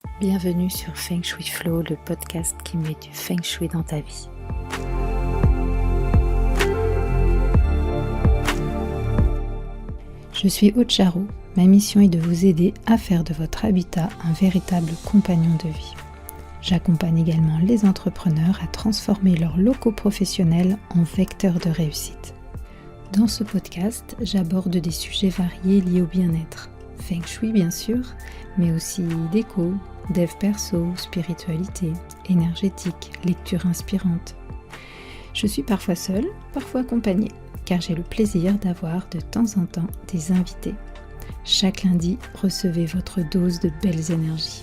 Bienvenue sur Feng Shui Flow, le podcast qui met du Feng Shui dans ta vie. Je suis Aude Charot. Ma mission est de vous aider à faire de votre habitat un véritable compagnon de vie. J'accompagne également les entrepreneurs à transformer leurs locaux professionnels en vecteurs de réussite. Dans ce podcast, j'aborde des sujets variés liés au bien-être. Feng Shui bien sûr, mais aussi déco, dev perso, spiritualité, énergétique, lecture inspirante. Je suis parfois seule, parfois accompagnée, car j'ai le plaisir d'avoir de temps en temps des invités. Chaque lundi, recevez votre dose de belles énergies.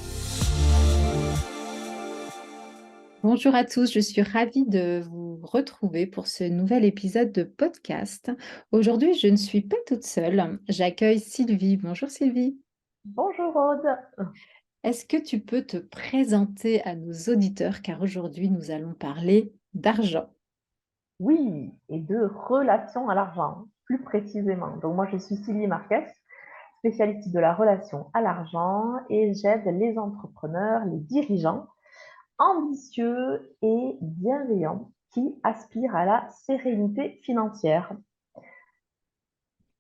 Bonjour à tous, je suis ravie de vous retrouver pour ce nouvel épisode de podcast. Aujourd'hui, je ne suis pas toute seule, j'accueille Sylvie. Bonjour Sylvie. Bonjour Aude. Est-ce que tu peux te présenter à nos auditeurs car aujourd'hui nous allons parler d'argent. Oui, et de relation à l'argent, plus précisément. Donc moi, je suis Sylvie Marquez, spécialiste de la relation à l'argent et j'aide les entrepreneurs, les dirigeants ambitieux et bienveillants qui aspirent à la sérénité financière.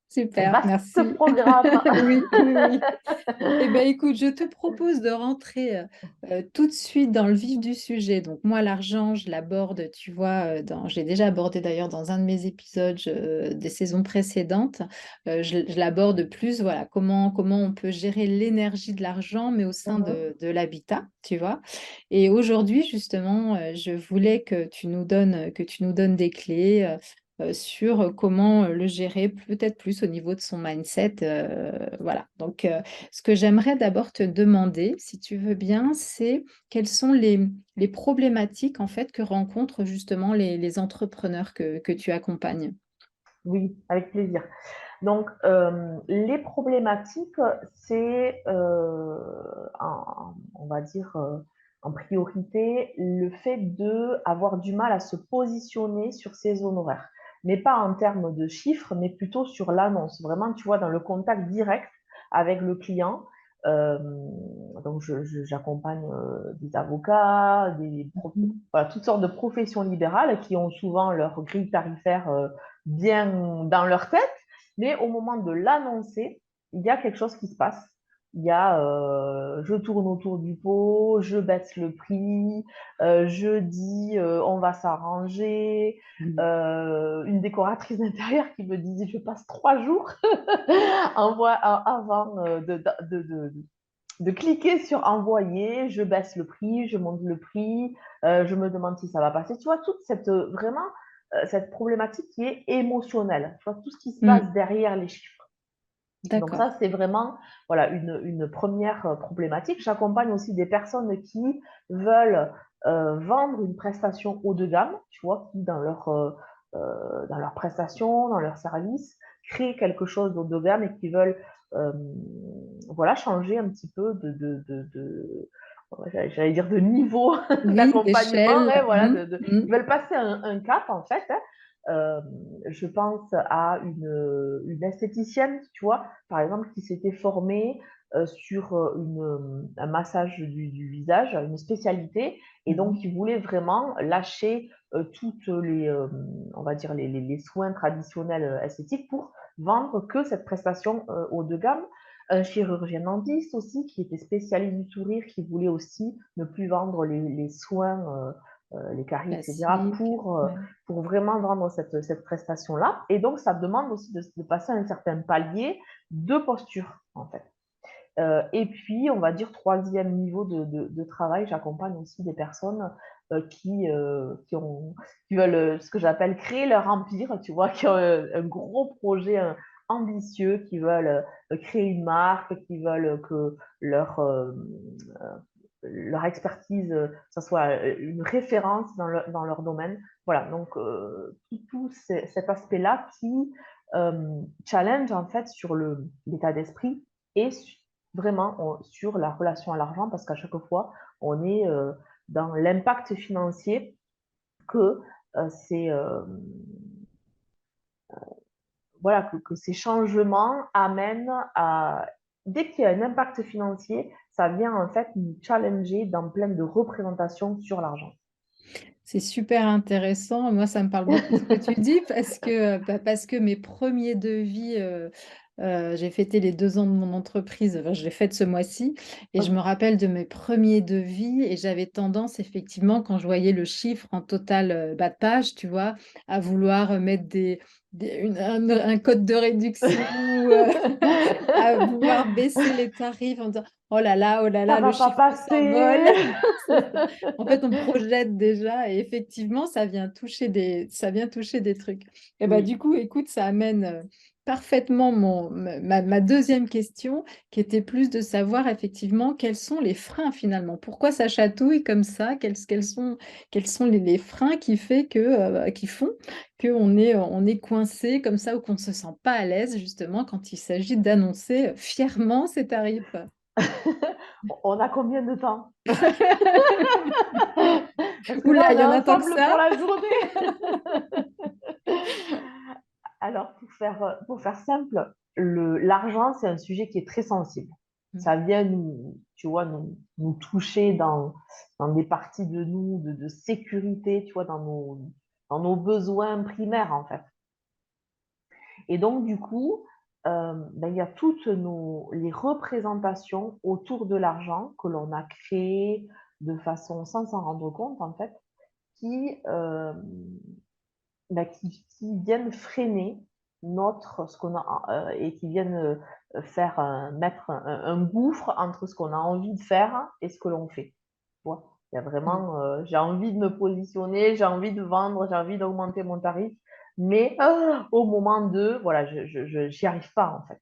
Super, Vaste merci. programme. Oui, oui, oui. Eh bien, écoute, je te propose de rentrer tout de suite dans le vif du sujet. Donc, moi, l'argent, je l'aborde, tu vois, j'ai déjà abordé d'ailleurs dans un de mes épisodes des saisons précédentes. Je l'aborde plus, voilà, comment on peut gérer l'énergie de l'argent, mais au sein de l'habitat, tu vois. Et aujourd'hui, justement, je voulais que tu nous donnes des clés. Sur comment le gérer peut-être plus au niveau de son mindset. Voilà. Donc, ce que j'aimerais d'abord te demander, si tu veux bien, c'est quelles sont les problématiques en fait que rencontrent justement les entrepreneurs que tu accompagnes. Oui, avec plaisir. Donc, les problématiques, c'est, on va dire, en priorité, le fait d'avoir du mal à se positionner sur ses honoraires. Mais pas en termes de chiffres, mais plutôt sur l'annonce. Vraiment, tu vois, dans le contact direct avec le client. Euh, donc, j'accompagne des avocats, Mhm. voilà, toutes sortes de professions libérales qui ont souvent leur grille tarifaire bien dans leur tête. Mais au moment de l'annoncer, il y a quelque chose qui se passe. Il y a je tourne autour du pot, je baisse le prix, je dis on va s'arranger. Mhm. Une décoratrice d'intérieur qui me disait je passe 3 jours avant de cliquer sur envoyer, je baisse le prix, je monte le prix, je me demande si ça va passer. Tu vois, toute cette vraiment cette problématique qui est émotionnelle, tu vois, tout ce qui se passe Mm. derrière les chiffres. Donc D'accord. ça, c'est vraiment voilà, une première problématique. J'accompagne aussi des personnes qui veulent vendre une prestation haut de gamme, tu vois, qui dans leur prestation, dans leur service, créent quelque chose d'haut de gamme et qui veulent euh, voilà, changer un petit peu j'allais dire de niveau Oui, d'accompagnement, d'échelle. hein, voilà, Mm. ils veulent passer un cap en fait. Hein. Je pense à une esthéticienne, tu vois, par exemple, qui s'était formée sur un massage du visage, une spécialité, et donc Mhm. qui voulait vraiment lâcher toutes on va dire, les soins traditionnels esthétiques pour vendre que cette prestation haut de gamme. Un chirurgien dentiste aussi, qui était spécialiste du sourire, qui voulait aussi ne plus vendre les soins, les caries, etc., Classique. Ouais. pour vraiment vendre cette prestation-là. Et donc, ça demande aussi de passer à un certain palier de posture, en fait. Et puis, on va dire, troisième niveau de travail, j'accompagne aussi des personnes qui veulent ce que j'appelle créer leur empire, tu vois, qui ont un gros projet ambitieux, qui veulent créer une marque, qui veulent que leur expertise, ça soit une référence dans leur domaine. Voilà, donc tout cet aspect-là qui challenge en fait sur l'état d'esprit et vraiment sur la relation à l'argent, parce qu'à chaque fois, on est dans l'impact financier que c'est voilà que ces changements amènent à dès qu'il y a un impact financier, ça vient en fait nous challenger dans plein de représentations sur l'argent. C'est super intéressant. Moi, ça me parle beaucoup ce que tu dis parce que mes premiers devis, j'ai fêté les 2 ans de mon entreprise, enfin, je l'ai faite ce mois-ci, et je me rappelle de mes premiers devis et j'avais tendance, effectivement, quand je voyais le chiffre en total bas de page, tu vois, à vouloir mettre un code de réduction, à vouloir baisser les tarifs en disant oh là Ça là, le va pas chiffre s'envole. passer. C'est ça. En fait, on projette déjà et effectivement, ça vient toucher des trucs. Et bah, du Oui. coup, écoute, ça amène parfaitement ma deuxième question, qui était plus de savoir effectivement quels sont les freins finalement. Pourquoi ça chatouille comme ça? Quels sont les freins qui font on est coincé comme ça ou qu'on ne se sent pas à l'aise justement quand il s'agit d'annoncer fièrement ses tarifs? On a combien de temps? Parce que là, Oula, on il est y en a tant que ensemble pour ça. la journée. Alors, pour faire simple, l'argent, c'est un sujet qui est très sensible. Ça vient nous, tu vois, nous toucher dans des parties de nous, de sécurité, tu vois, dans nos besoins primaires, en fait. Et donc, du coup, ben, il y a toutes les représentations autour de l'argent que l'on a créées de façon sans s'en rendre compte, en fait, qui, bah, qui viennent freiner ce qu'on a, et qui viennent faire mettre un gouffre entre ce qu'on a envie de faire et ce que l'on fait. Tu vois, il y a Mm. vraiment, j'ai envie de me positionner, j'ai envie de vendre, j'ai envie d'augmenter mon tarif, mais au moment de, voilà, j'y arrive pas en fait.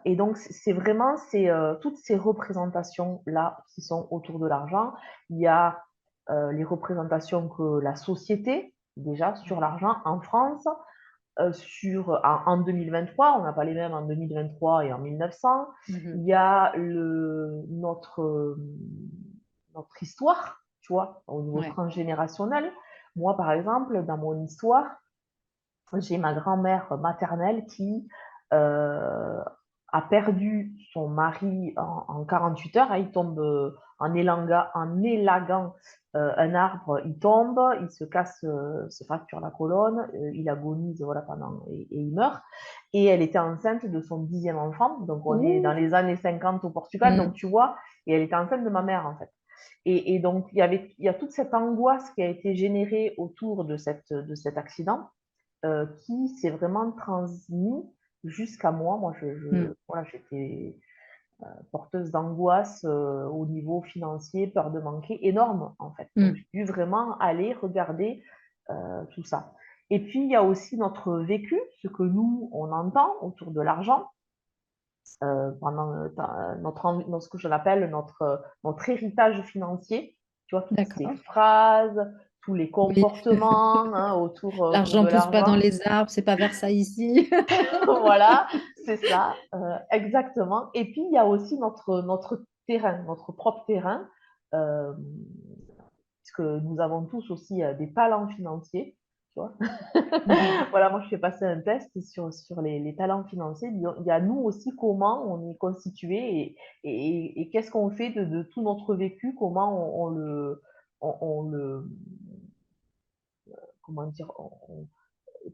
Et donc, c'est vraiment toutes ces représentations-là qui sont autour de l'argent. Il y a les représentations que la société, déjà, sur Ouais. l'argent en France, en 2023, on n'a pas les mêmes en 2023 et en 1900. Il Mhm. y a notre histoire, tu vois, au niveau Ouais. transgénérationnel. Moi, par exemple, dans mon histoire, j'ai ma grand-mère maternelle qui euh, a perdu son mari en 48 heures. Il tombe en élaguant un arbre, il tombe, il se fracture la colonne, il agonise voilà, et il meurt. Et elle était enceinte de son 10e enfant. Donc on est dans Ouh. les années 50 au Portugal. Donc Mm. tu vois, et elle était enceinte de ma mère en fait. Et donc il y a toute cette angoisse qui a été générée autour de cet accident qui s'est vraiment transmis jusqu'à moi. Moi, Mm. voilà, j'étais porteuse d'angoisse au niveau financier, peur de manquer, énorme en fait. Donc, Mm. j'ai dû vraiment aller regarder tout ça. Et puis, il y a aussi notre vécu, ce que nous, on entend autour de l'argent, pendant ce que je l'appelle notre héritage financier. Tu vois, toutes ces D'accord. phrases, tous les Oui. comportements hein, autour L'argent de pousse pas dans l'argent. les arbres, c'est pas Versailles ici. Voilà, c'est ça, exactement. Et puis, il y a aussi notre terrain, notre propre terrain, euh, puisque nous avons tous aussi des talents financiers. Tu vois. Mhm. Voilà, moi, je fais passer un test sur les talents financiers. Il y a nous aussi comment on est constitué et qu'est-ce qu'on fait de tout notre vécu, comment on le, comment dire,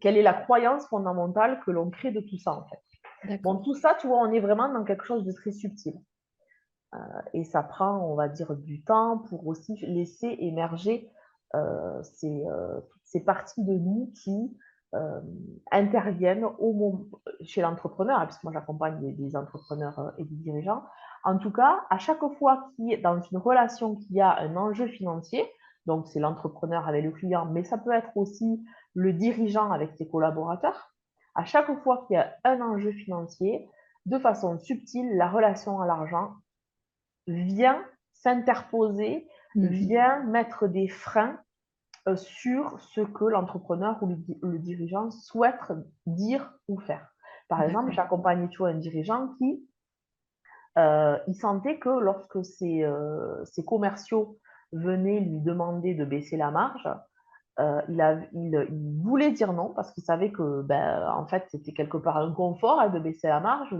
quelle est la croyance fondamentale que l'on crée de tout ça, en fait. Bon, D'accord. tout ça, tu vois, on est vraiment dans quelque chose de très subtil. Et ça prend, on va dire, du temps pour aussi laisser émerger toutes ces parties de nous qui euh, interviennent chez l'entrepreneur, parce que moi j'accompagne des entrepreneurs et des dirigeants. En tout cas, à chaque fois qu'il y a dans une relation qu'il y a un enjeu financier, donc c'est l'entrepreneur avec le client, mais ça peut être aussi le dirigeant avec ses collaborateurs, à chaque fois qu'il y a un enjeu financier, de façon subtile, la relation à l'argent vient s'interposer, Mhm. vient mettre des freins sur ce que l'entrepreneur ou le dirigeant souhaite dire ou faire. Par exemple, D'accord. j'accompagne tu vois, un dirigeant qui il sentait que lorsque ses commerciaux venaient lui demander de baisser la marge, il voulait dire non parce qu'il savait que, ben, en fait, c'était quelque part un confort hein, de baisser la marge.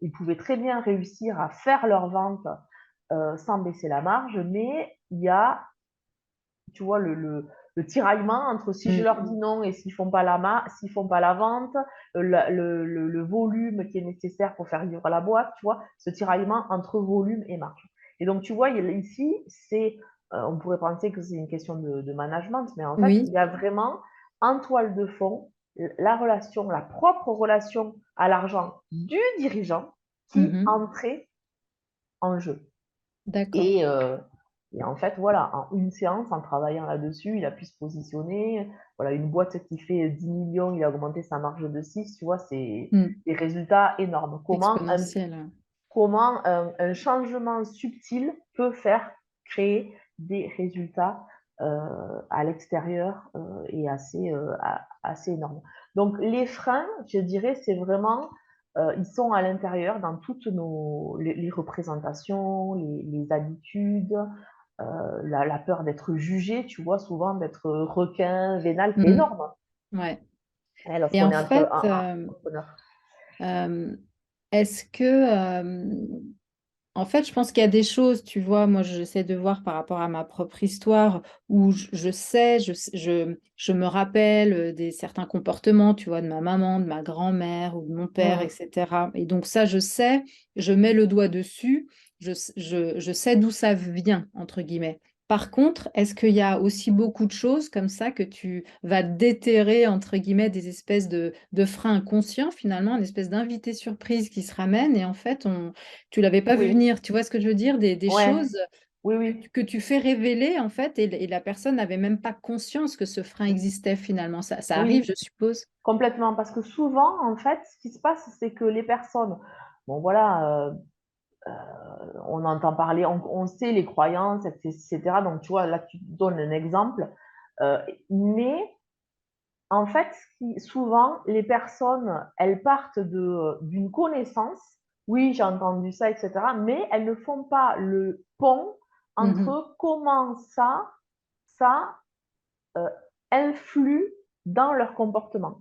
ils pouvaient très bien réussir à faire leur vente sans baisser la marge, mais il y a, tu vois, le tiraillement entre si je leur dis non et s'ils font pas la vente, le volume qui est nécessaire pour faire vivre la boîte, tu vois, ce tiraillement entre volume et marge. Et donc, tu vois, ici, on pourrait penser que c'est une question de management, mais en fait, il Oui. y a vraiment en toile de fond la propre relation à l'argent du dirigeant qui Mhm. entrait en jeu. D'accord. Et en fait, voilà, en une séance, en travaillant là-dessus, il a pu se positionner. Voilà, une boîte qui fait 10 millions, il a augmenté sa marge de 6, tu vois, c'est Mm. des résultats énormes. Exponentielle. Un changement subtil peut faire créer des résultats à l'extérieur et assez énormes. Donc, les freins, je dirais, c'est vraiment, ils sont à l'intérieur dans toutes les représentations, les habitudes, la peur d'être jugé, tu vois, souvent d'être requin, vénal, c'est Mm. énorme Ouais. hein, Et lorsqu'on en est fait, entrepreneur. euh, est-ce que, en fait, je pense qu'il y a des choses, tu vois, moi j'essaie de voir par rapport à ma propre histoire, où je sais, je me rappelle des certains comportements, tu vois, de ma maman, de ma grand-mère ou de mon père, Mm. etc. Et donc ça, je sais, je mets le doigt dessus, je sais d'où ça vient, entre guillemets. Par contre, est-ce qu'il y a aussi beaucoup de choses comme ça que tu vas déterrer, entre guillemets, des espèces de freins inconscients, finalement, une espèce d'invité surprise qui se ramène et en fait, tu l'avais pas vu Oui, venir, tu vois ce que je veux dire? Des ouais, choses oui, que oui. que tu fais révéler, en fait, et la personne n'avait même pas conscience que ce frein existait finalement. Ça arrive, Oui, je suppose? complètement. Parce que souvent, en fait, ce qui se passe, c'est que les personnes, bon voilà, on entend parler, on sait les croyances, etc. Donc, tu vois, là, tu donnes un exemple. Euh, mais en fait, souvent, les personnes, elles partent d'une connaissance. Oui, j'ai entendu ça, etc. Mais elles ne font pas le pont Mhm. entre comment ça influe dans leur comportement.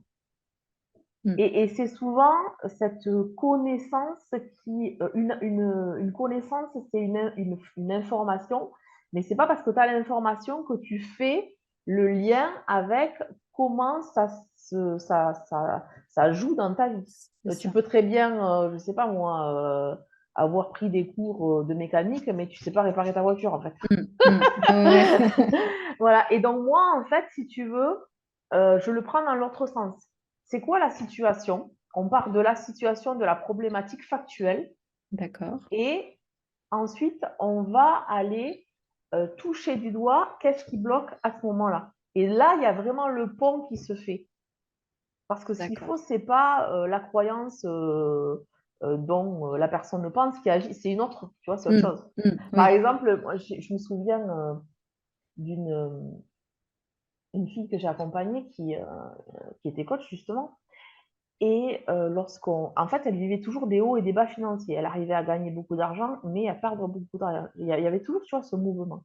Mm. Et c'est souvent cette connaissance une connaissance, c'est une information, mais c'est pas parce que tu as l'information que tu fais le lien avec comment ça joue dans ta vie. C'est Tu ça. peux très bien, je sais pas moi, avoir pris des cours de mécanique, mais tu sais pas réparer ta voiture en fait. Mm. Mm. Ouais, ouais. Voilà. Et donc moi, en fait, si tu veux, je le prends dans l'autre sens. C'est quoi la situation? On part de la situation, de la problématique factuelle, D'accord. et ensuite, on va aller toucher du doigt qu'est-ce qui bloque à ce moment-là. Et là, il y a vraiment le pont qui se fait. Parce que ce qu'il D'accord. faut, c'est pas la croyance dont la personne le pense qui agit, c'est une autre, tu vois, c'est autre Mm. chose. Mm. Par Oui. exemple, moi, je me souviens d'une une fille que j'ai accompagnée qui était coach justement. Et en fait, elle vivait toujours des hauts et des bas financiers. Elle arrivait à gagner beaucoup d'argent, mais à perdre beaucoup d'argent. Il y avait toujours, tu vois, ce mouvement.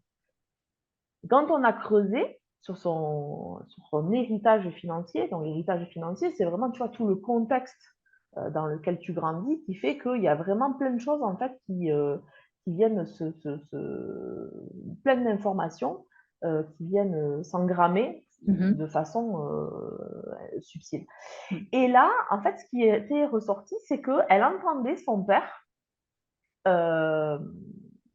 Quand on a creusé sur son héritage financier, donc l'héritage financier, c'est vraiment, tu vois, tout le contexte dans lequel tu grandis qui fait qu'il y a vraiment plein de choses, en fait, qui viennent plein d'informations qui viennent s'engrammer Mhm. de façon subtile. Mm. Et là, en fait, ce qui était ressorti, c'est qu'elle entendait son père euh,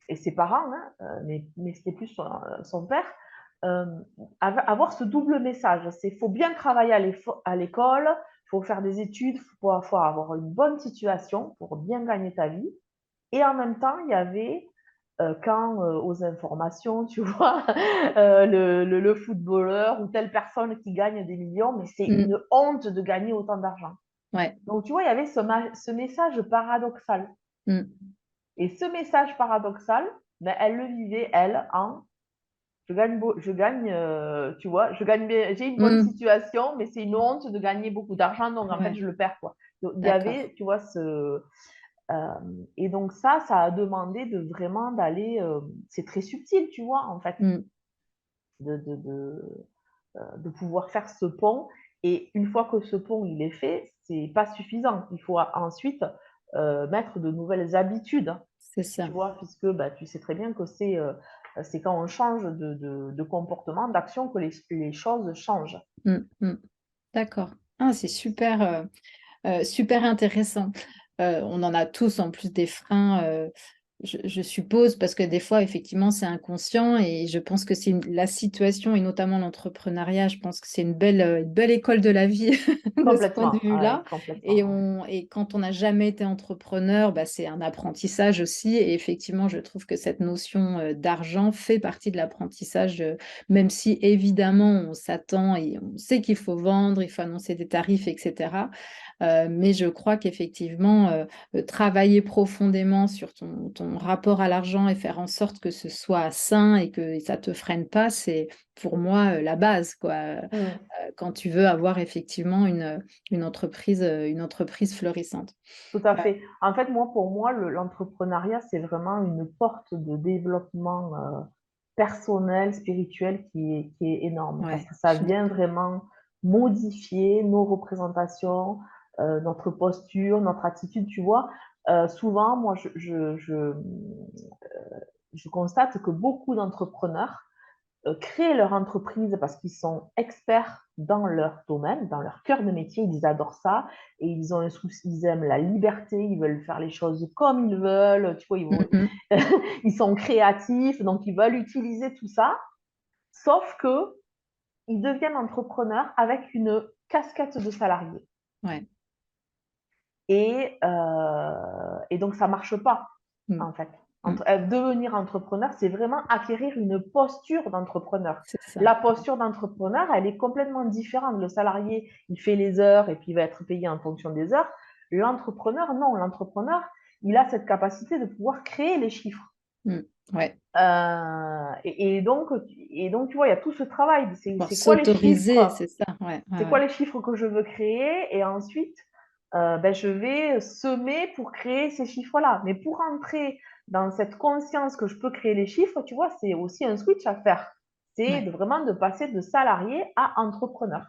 et ses parents, hein, mais c'était plus son père, euh, avoir ce double message. C'est faut bien travailler à l'école, il faut faire des études, faut avoir une bonne situation pour bien gagner ta vie. Et en même temps, il y avait quand aux informations, tu vois, le footballeur ou telle personne qui gagne des millions, mais c'est Mm. une honte de gagner autant d'argent. Ouais. Donc, tu vois, il y avait ce message paradoxal. Mm. Et ce message paradoxal, ben, elle le vivait, elle, en tu vois, j'ai une bonne Mm. situation, mais c'est une honte de gagner beaucoup d'argent, donc en fait, Ouais. je le perds, quoi. Donc, il y D'accord. avait, tu vois, euh, et donc ça a demandé de vraiment d'aller, c'est très subtil, tu vois, en fait, Mm. de, de, de, de pouvoir faire ce pont. Et une fois que ce pont il est fait, c'est pas suffisant. Il faut ensuite mettre de nouvelles habitudes, hein, c'est ça. tu vois, puisque bah, tu sais très bien que c'est quand on change de comportement, d'action, que les choses changent. Mm, mm. D'accord. Ah, c'est super, super intéressant. On en a tous en plus des freins, je suppose, parce que des fois, effectivement, c'est inconscient et je pense que la situation et notamment l'entrepreneuriat, je pense que c'est une belle école de la vie de ce point de Complètement, ouais, vue-là. complètement, ouais. Et quand on n'a jamais été entrepreneur, bah, c'est un apprentissage aussi. Et effectivement, je trouve que cette notion d'argent fait partie de l'apprentissage, même si évidemment, on s'attend et on sait qu'il faut vendre, il faut annoncer des tarifs, etc. Mais je crois qu'effectivement, travailler profondément sur ton rapport à l'argent et faire en sorte que ce soit sain et que ça te freine pas, c'est pour moi la base, quoi. Mm. Quand tu veux avoir effectivement une entreprise florissante. Tout à fait. En fait, moi, pour moi, l'entrepreneuriat, c'est vraiment une porte de développement personnel, spirituel qui est énorme parce Ouais, que je ça suis vient d'accord. vraiment modifier nos représentations, notre posture, notre attitude, tu vois. Souvent, moi, je constate que beaucoup d'entrepreneurs créer leur entreprise parce qu'ils sont experts dans leur domaine, dans leur cœur de métier, ils adorent ça et ils ont un souci, ils aiment la liberté, ils veulent faire les choses comme ils veulent, tu vois, Mhm. ils sont créatifs, donc ils veulent utiliser tout ça, sauf que ils deviennent entrepreneurs avec une casquette de salarié. Ouais. Et donc ça marche pas, Mm. en fait. Mm. Devenir entrepreneur, c'est vraiment acquérir une posture d'entrepreneur. C'est ça. La posture d'entrepreneur, elle est complètement différente. Le salarié, il fait les heures et puis il va être payé en fonction des heures. L'entrepreneur, non. L'entrepreneur, il a cette capacité de pouvoir créer les chiffres. Mm. Ouais. Et donc, tu vois, il y a tout ce travail. Pour C'est quoi les s'autoriser, chiffres? c'est ça. Ouais, ouais, C'est quoi ouais. les chiffres que je veux créer? Et ensuite, ben, je vais semer pour créer ces chiffres-là. Mais pour entrer dans cette conscience que je peux créer les chiffres, tu vois, c'est aussi un switch à faire. C'est Ouais. vraiment de passer de salarié à entrepreneur.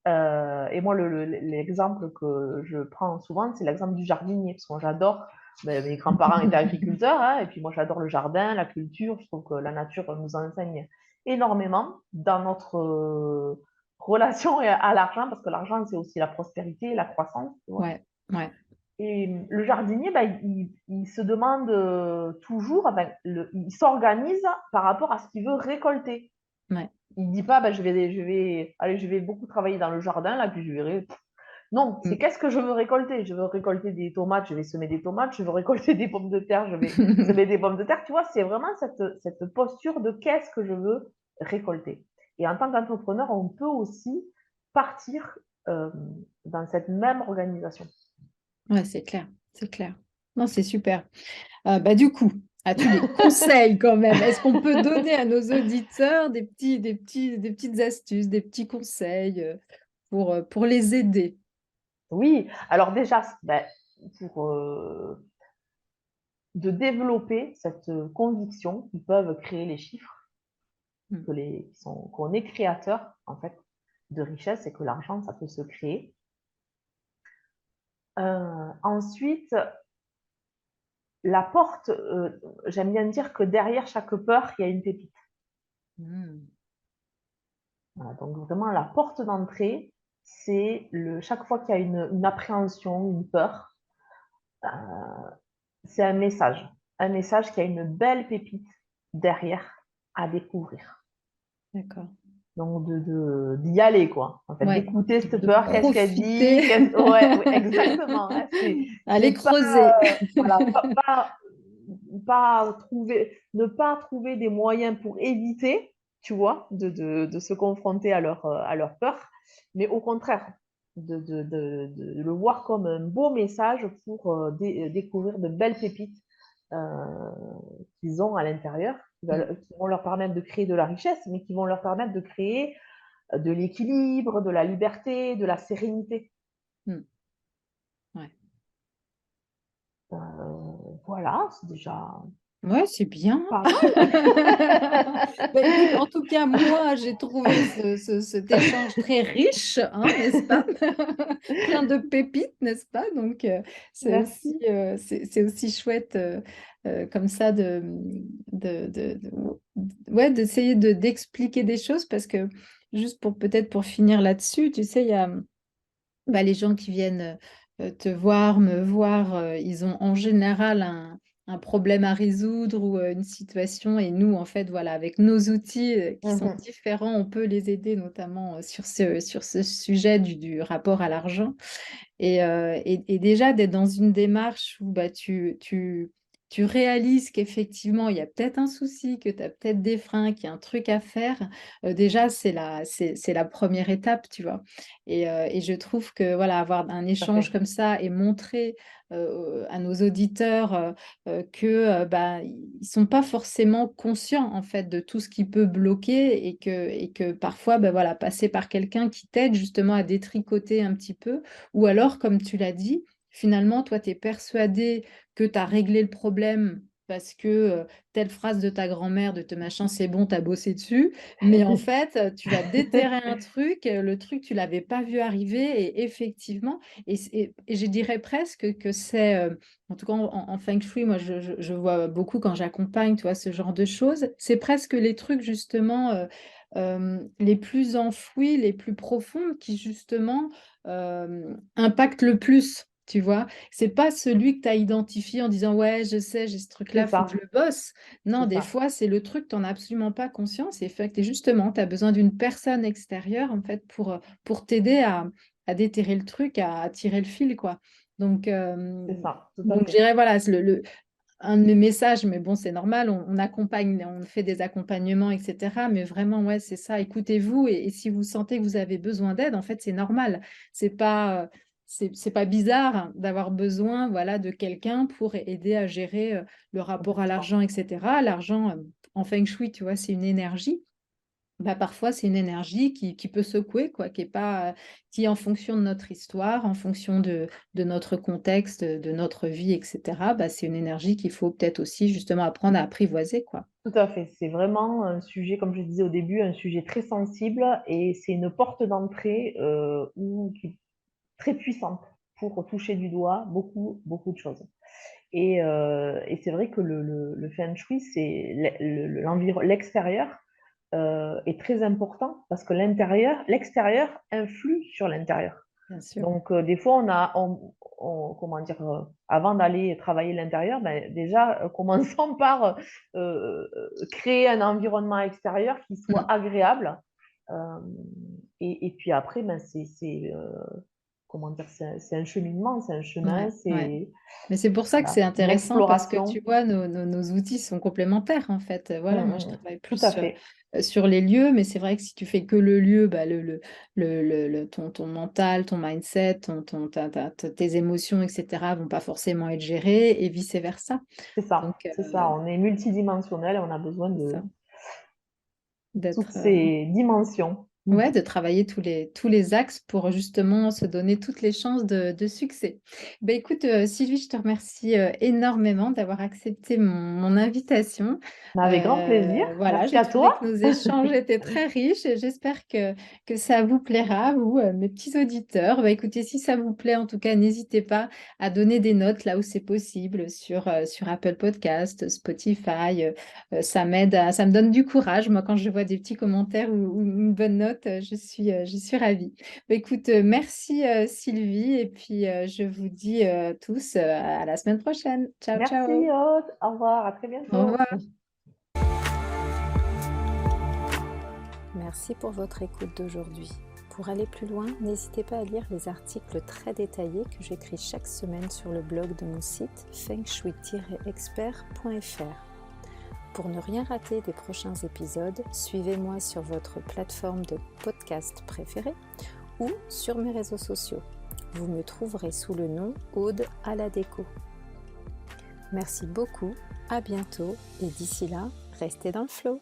Et moi, l'exemple que je prends souvent, c'est l'exemple du jardinier, parce que moi, j'adore. Ben, mes grands-parents étaient agriculteurs, hein, et puis moi, j'adore le jardin, la culture. Je trouve que la nature nous enseigne énormément dans notre relation à l'argent, parce que l'argent, c'est aussi la prospérité, la croissance, tu vois. Ouais. Ouais. Et le jardinier, ben, il se demande toujours, ben, il s'organise par rapport à ce qu'il veut récolter. Ouais. Il ne dit pas, ben, allez, je vais beaucoup travailler dans le jardin, là, puis je verrai. Non, c'est Mm. qu'est-ce que je veux récolter? Je veux récolter des tomates, je vais semer des tomates. Je veux récolter des pommes de terre, je vais semer des pommes de terre. Tu vois, c'est vraiment cette posture de qu'est-ce que je veux récolter. Et en tant qu'entrepreneur, on peut aussi partir euh, dans cette même organisation. Ouais, c'est clair. C'est clair. Non, c'est super. Bah, du coup, as-tu des conseils quand même? Est-ce qu'on peut donner à nos auditeurs des petites astuces, des petits conseils pour les aider? Oui, alors déjà, ben, pour de développer cette conviction qu'ils peuvent créer les chiffres, Mm. qu'on est créateur en fait de richesse et que l'argent ça peut se créer. Ensuite, la porte, j'aime bien dire que derrière chaque peur, il y a une pépite. Mm. Voilà, donc vraiment la porte d'entrée, c'est chaque fois qu'il y a une appréhension, une peur, euh, c'est un message qui a une belle pépite derrière à découvrir. D'accord. Donc d'y aller, quoi. En fait, Ouais, d'écouter cette de peur, qu'est-ce qu'elle profiter, dit, ouais, ouais, exactement, hein, aller c'est pas, creuser. voilà, pas trouver, ne pas trouver des moyens pour éviter, tu vois, de se confronter à leur peur, mais au contraire, de le voir comme un beau message pour découvrir de belles pépites euh, qu'ils ont à l'intérieur, Mm. qui vont leur permettre de créer de la richesse, mais qui vont leur permettre de créer de l'équilibre, de la liberté, de la sérénité. Mm. Ouais. Voilà, c'est déjà. Ouais, c'est bien. Pas mal. Bah, écoute, en tout cas, moi, j'ai trouvé cet échange très riche, hein, n'est-ce pas? Plein de pépites, n'est-ce pas? Donc, Merci. c'est aussi chouette comme ça ouais, d'essayer d'expliquer des choses parce que juste pour peut-être pour finir là-dessus, tu sais, il y a bah, les gens qui viennent te voir, me voir, ils ont en général un problème à résoudre ou une situation. Et nous, en fait, voilà, avec nos outils qui sont Mmh. différents, on peut les aider notamment sur ce sujet du rapport à l'argent. Et déjà, d'être dans une démarche où bah, tu réalises qu'effectivement, il y a peut-être un souci, que tu as peut-être des freins, qu'il y a un truc à faire, déjà, c'est la première étape, tu vois. Et je trouve que voilà, avoir un Tout à échange fait. comme ça et montrer à nos auditeurs que bah, ils ne sont pas forcément conscients en fait de tout ce qui peut bloquer et que parfois, bah, voilà, passer par quelqu'un qui t'aide justement à détricoter un petit peu ou alors, comme tu l'as dit, finalement, toi, tu es persuadé que tu as réglé le problème parce que telle phrase de ta grand-mère, de te machin, c'est bon, tu as bossé dessus. Mais en fait, tu vas déterrer un truc, le truc, tu l'avais pas vu arriver. Et effectivement, et je dirais presque que c'est, en tout cas en Feng Shui, moi, je vois beaucoup quand j'accompagne, tu vois, ce genre de choses. C'est presque les trucs, justement, les plus enfouis, les plus profonds, qui, justement, impacte le plus, tu vois. C'est pas celui que tu as identifié en disant ouais, je sais, j'ai ce C'est truc-là, faut que je ça, le bosse. Non, c'est des ça, fois, c'est le truc, tu n'en as absolument pas conscience. Et fait que justement, tu as besoin d'une personne extérieure en fait pour t'aider à déterrer le truc, à tirer le fil, quoi. Donc, c'est ça, tout à donc je fait. dirais, voilà, c'est un de mes messages, mais bon, c'est normal, on accompagne, on fait des accompagnements, etc. Mais vraiment, ouais, c'est ça, écoutez-vous et si vous sentez que vous avez besoin d'aide, en fait, c'est normal. C'est pas bizarre d'avoir besoin, voilà, de quelqu'un pour aider à gérer le rapport à Complètement. l'argent, etc. L'argent, en Feng Shui, tu vois, c'est une énergie. Bah, parfois, c'est une énergie qui peut secouer, quoi, qui est pas, qui, en fonction de notre histoire, en fonction de notre contexte, de notre vie, etc., bah, c'est une énergie qu'il faut peut-être aussi justement apprendre à apprivoiser, quoi. Tout à fait. C'est vraiment un sujet, comme je disais au début, un sujet très sensible et c'est une porte d'entrée, où qui très puissante pour toucher du doigt beaucoup, beaucoup de choses. Et c'est vrai que le feng shui, c'est l'extérieur, est très important parce que l'extérieur influe sur l'intérieur. Bien sûr. Donc, des fois, comment dire, avant d'aller travailler l'intérieur, ben, déjà, commençons par créer un environnement extérieur qui soit Mm. agréable. Euh, et puis après, ben, comment dire, c'est un cheminement, c'est un chemin, Ouais, ouais. c'est Mais c'est pour ça que c'est voilà, une intéressant parce que tu exploration. vois, nos outils sont complémentaires en fait. Voilà, moi je travaille Tout plus à fait, sur les lieux, mais c'est vrai que si tu fais que le lieu, bah, ton mental, ton mindset, tes émotions, etc., vont pas forcément être gérées et vice-versa. Donc, c'est ça. On est multidimensionnel et on a besoin c'est de ça, toutes d'être, ces dimensions. ouais, de travailler tous les axes pour justement se donner toutes les chances de succès. Ben, écoute, Sylvie, je te remercie énormément d'avoir accepté mon invitation. Mais avec grand plaisir. Voilà, Merci j'ai à trouvé que toi. nos échanges étaient très riches et j'espère que ça vous plaira, vous, mes petits auditeurs. Ben, écoutez, si ça vous plaît, en tout cas, n'hésitez pas à donner des notes là où c'est possible sur Apple Podcast, Spotify. Ça me donne du courage. Moi, quand je vois des petits commentaires ou une bonne note, je suis ravie. Bah, écoute, merci Sylvie, et puis je vous dis tous à la semaine prochaine. Ciao, Merci, ciao. Aude. Au revoir, à très Au bientôt. revoir. Merci pour votre écoute d'aujourd'hui. Pour aller plus loin, n'hésitez pas à lire les articles très détaillés que j'écris chaque semaine sur le blog de mon site fengshui-expert.fr. Pour ne rien rater des prochains épisodes, suivez-moi sur votre plateforme de podcast préférée ou sur mes réseaux sociaux. Vous me trouverez sous le nom Aude à la déco. Merci beaucoup, à bientôt et d'ici là, restez dans le flow.